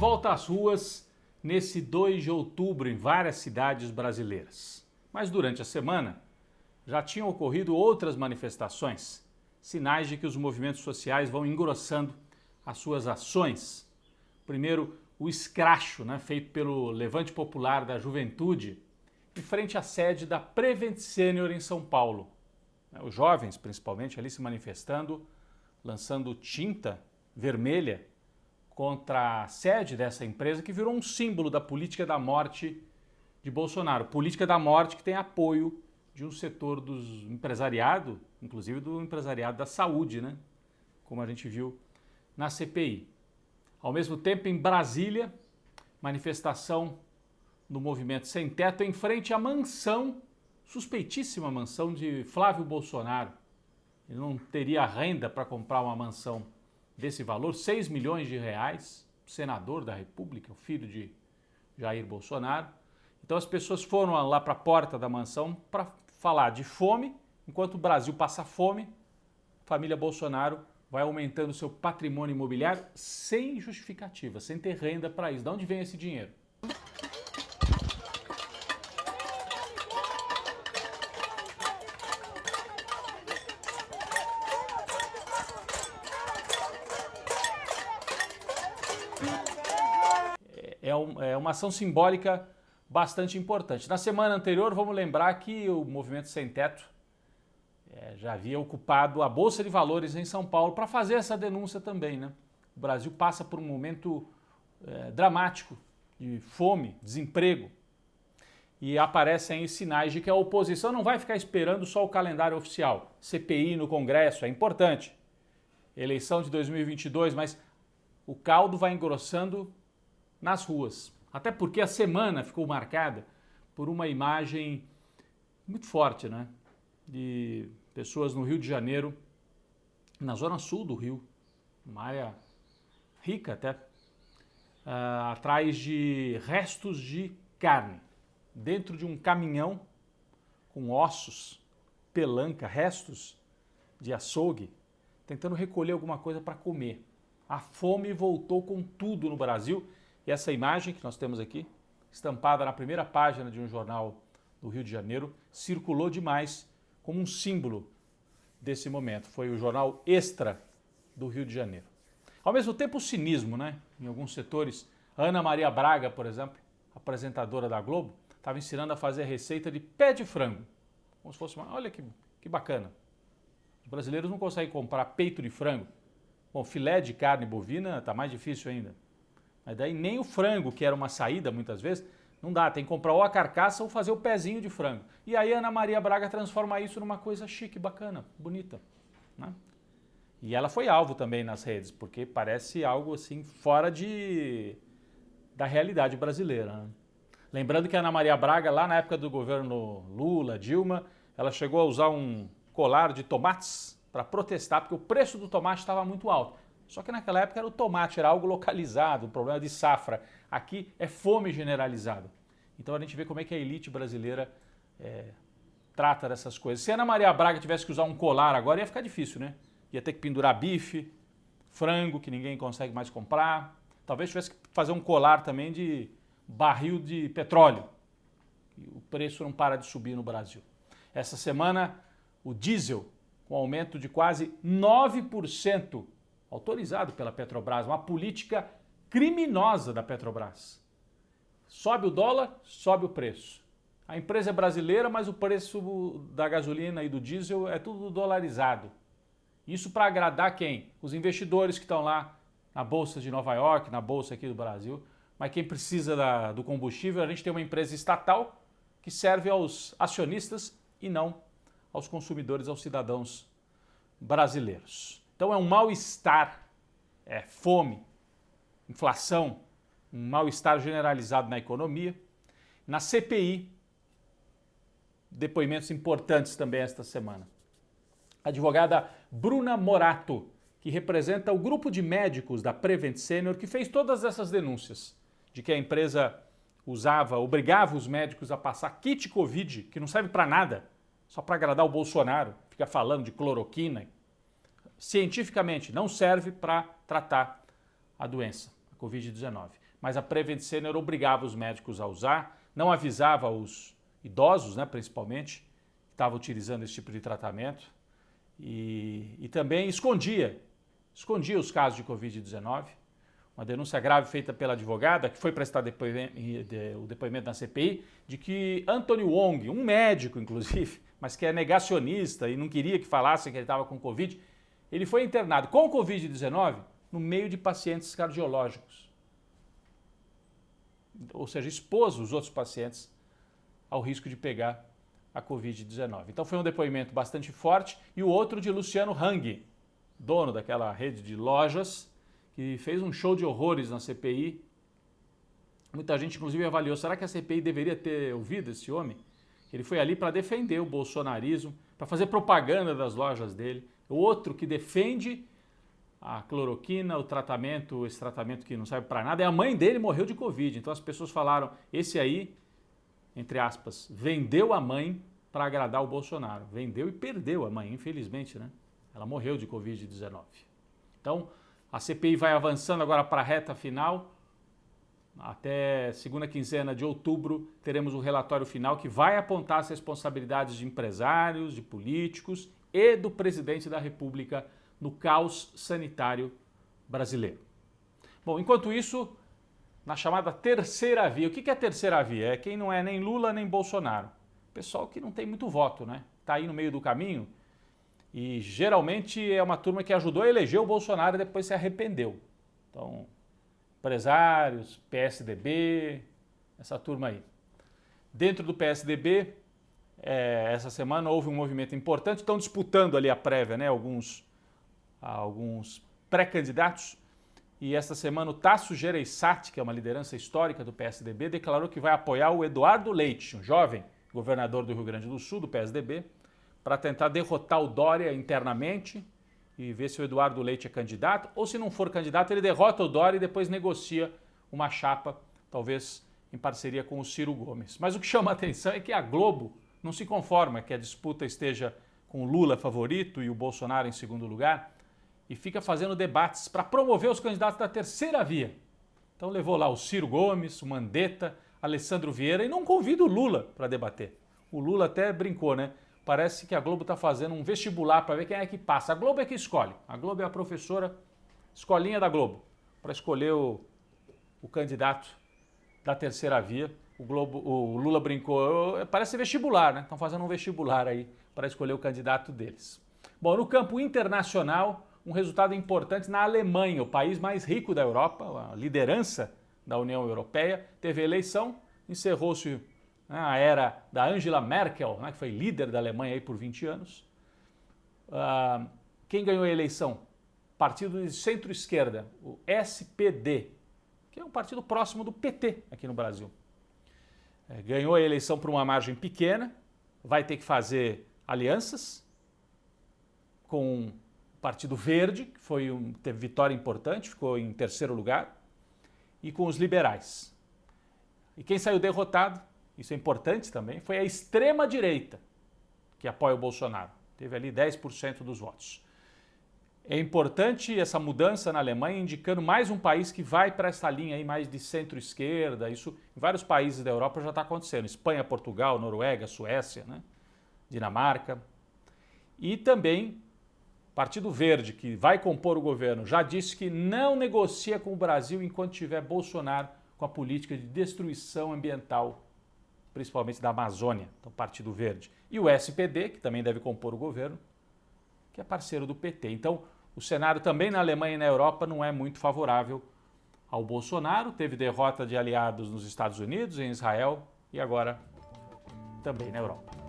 volta às ruas nesse 2 de outubro em várias cidades brasileiras. Mas durante a semana já tinham ocorrido outras manifestações, sinais de que os movimentos sociais vão engrossando as suas ações. Primeiro, o escracho, feito pelo Levante Popular da Juventude, em frente à sede da Prevent Senior em São Paulo. Os jovens, principalmente, ali se manifestando, lançando tinta vermelha contra a sede dessa empresa que virou um símbolo da política da morte de Bolsonaro. Política da morte que tem apoio de um setor do empresariado, inclusive do empresariado da saúde, como a gente viu na CPI. Ao mesmo tempo, em Brasília, manifestação no Movimento Sem Teto em frente à mansão, suspeitíssima mansão de Flávio Bolsonaro. Ele não teria renda para comprar uma mansão desse valor, 6 milhões de reais, senador da República, o filho de Jair Bolsonaro. Então as pessoas foram lá para a porta da mansão para falar de fome, enquanto o Brasil passa fome, a família Bolsonaro vai aumentando seu patrimônio imobiliário sem justificativa, sem ter renda para isso. De onde vem esse dinheiro? É uma ação simbólica bastante importante. Na semana anterior, vamos lembrar que o Movimento Sem Teto já havia ocupado a Bolsa de Valores em São Paulo para fazer essa denúncia também. O Brasil passa por um momento dramático de fome, desemprego, e aparecem aí sinais de que a oposição não vai ficar esperando só o calendário oficial. CPI no Congresso é importante, eleição de 2022, mas o caldo vai engrossando nas ruas. Até porque a semana ficou marcada por uma imagem muito forte, de pessoas no Rio de Janeiro, na zona sul do Rio, uma área rica até, atrás de restos de carne, dentro de um caminhão com ossos, pelanca, restos de açougue, tentando recolher alguma coisa para comer. A fome voltou com tudo no Brasil. E essa imagem que nós temos aqui, estampada na primeira página de um jornal do Rio de Janeiro, circulou demais como um símbolo desse momento. Foi o jornal Extra do Rio de Janeiro. Ao mesmo tempo, o cinismo, em alguns setores. A Ana Maria Braga, por exemplo, apresentadora da Globo, estava ensinando a fazer receita de pé de frango. Como se fosse olha que bacana. Os brasileiros não conseguem comprar peito de frango. Bom, filé de carne bovina está mais difícil ainda. Mas daí nem o frango, que era uma saída muitas vezes, não dá, tem que comprar ou a carcaça ou fazer o pezinho de frango. E aí a Ana Maria Braga transforma isso numa coisa chique, bacana, bonita. E ela foi alvo também nas redes, porque parece algo assim fora da realidade brasileira. Lembrando que a Ana Maria Braga, lá na época do governo Lula, Dilma, ela chegou a usar um colar de tomates para protestar, porque o preço do tomate estava muito alto. Só que naquela época era o tomate, era algo localizado, um problema de safra. Aqui é fome generalizada. Então a gente vê como é que a elite brasileira trata dessas coisas. Se a Ana Maria Braga tivesse que usar um colar agora, ia ficar difícil, Ia ter que pendurar bife, frango, que ninguém consegue mais comprar. Talvez tivesse que fazer um colar também de barril de petróleo. E o preço não para de subir no Brasil. Essa semana, o diesel, com aumento de quase 9%, autorizado pela Petrobras, uma política criminosa da Petrobras. Sobe o dólar, sobe o preço. A empresa é brasileira, mas o preço da gasolina e do diesel é tudo dolarizado. Isso para agradar quem? Os investidores que estão lá na Bolsa de Nova York, na Bolsa aqui do Brasil. Mas quem precisa do combustível, a gente tem uma empresa estatal que serve aos acionistas e não aos consumidores, aos cidadãos brasileiros. Então é um mal-estar, fome, inflação, um mal-estar generalizado na economia. Na CPI, depoimentos importantes também esta semana. A advogada Bruna Morato, que representa o grupo de médicos da Prevent Senior, que fez todas essas denúncias de que a empresa obrigava os médicos a passar kit Covid, que não serve para nada, só para agradar o Bolsonaro, fica falando de cloroquina. Cientificamente não serve para tratar a doença, a Covid-19. mas a Prevent Senior obrigava os médicos a usar, não avisava os idosos, né, principalmente, que estavam utilizando esse tipo de tratamento e também escondia os casos de Covid-19. Uma denúncia grave feita pela advogada, que foi prestar o depoimento na CPI, de que Anthony Wong, um médico inclusive, mas que é negacionista e não queria que falassem que ele estava com Covid, ele foi internado com Covid-19 no meio de pacientes cardiológicos. Ou seja, expôs os outros pacientes ao risco de pegar a Covid-19. Então foi um depoimento bastante forte. E o outro de Luciano Hang, dono daquela rede de lojas, que fez um show de horrores na CPI. Muita gente, inclusive, avaliou, será que a CPI deveria ter ouvido esse homem? Ele foi ali para defender o bolsonarismo, para fazer propaganda das lojas dele. O outro que defende a cloroquina, esse tratamento que não serve para nada, e a mãe dele morreu de Covid. Então as pessoas falaram, esse aí, entre aspas, vendeu a mãe para agradar o Bolsonaro. Vendeu e perdeu a mãe, infelizmente, né? Ela morreu de Covid-19. Então, a CPI vai avançando agora para a reta final. Até segunda quinzena de outubro teremos o relatório final que vai apontar as responsabilidades de empresários, de políticos e do presidente da República no caos sanitário brasileiro. Bom, enquanto isso, na chamada terceira via, o que é a terceira via? É quem não é nem Lula nem Bolsonaro. Pessoal que não tem muito voto, né? Está aí no meio do caminho e geralmente é uma turma que ajudou a eleger o Bolsonaro e depois se arrependeu. Então, empresários, PSDB, essa turma aí. Dentro do PSDB, essa semana houve um movimento importante, estão disputando ali a prévia, né? Alguns pré-candidatos, e esta semana o Tasso Gereissati, que é uma liderança histórica do PSDB, declarou que vai apoiar o Eduardo Leite, um jovem governador do Rio Grande do Sul, do PSDB, para tentar derrotar o Dória internamente e ver se o Eduardo Leite é candidato, ou se não for candidato, ele derrota o Dória e depois negocia uma chapa, talvez em parceria com o Ciro Gomes. Mas o que chama a atenção é que a Globo não se conforma que a disputa esteja com o Lula favorito e o Bolsonaro em segundo lugar, e fica fazendo debates para promover os candidatos da terceira via. Então levou lá o Ciro Gomes, o Mandetta, Alessandro Vieira e não convida o Lula para debater. O Lula até brincou, né? Parece que a Globo está fazendo um vestibular para ver quem é que passa. A Globo é que escolhe. A Globo é a professora, escolinha da Globo, para escolher o candidato da terceira via. O Lula brincou, parece vestibular, né? Estão fazendo um vestibular aí para escolher o candidato deles. Bom, no campo internacional, um resultado importante na Alemanha, o país mais rico da Europa, a liderança da União Europeia, teve eleição, encerrou-se a era da Angela Merkel, né, que foi líder da Alemanha aí por 20 anos. Quem ganhou a eleição? Partido de centro-esquerda, o SPD, que é um partido próximo do PT aqui no Brasil. Ganhou a eleição por uma margem pequena, vai ter que fazer alianças com o Partido Verde, que teve vitória importante, ficou em terceiro lugar, e com os liberais. E quem saiu derrotado, isso é importante também, foi a extrema-direita, que apoia o Bolsonaro. Teve ali 10% dos votos. É importante essa mudança na Alemanha, indicando mais um país que vai para essa linha aí mais de centro-esquerda. Isso em vários países da Europa já está acontecendo. Espanha, Portugal, Noruega, Suécia, né? Dinamarca. E também Partido Verde, que vai compor o governo, já disse que não negocia com o Brasil enquanto tiver Bolsonaro com a política de destruição ambiental, principalmente da Amazônia, então Partido Verde. E o SPD, que também deve compor o governo, que é parceiro do PT. Então, o cenário também na Alemanha e na Europa não é muito favorável ao Bolsonaro. Teve derrota de aliados nos Estados Unidos, em Israel e agora também na Europa.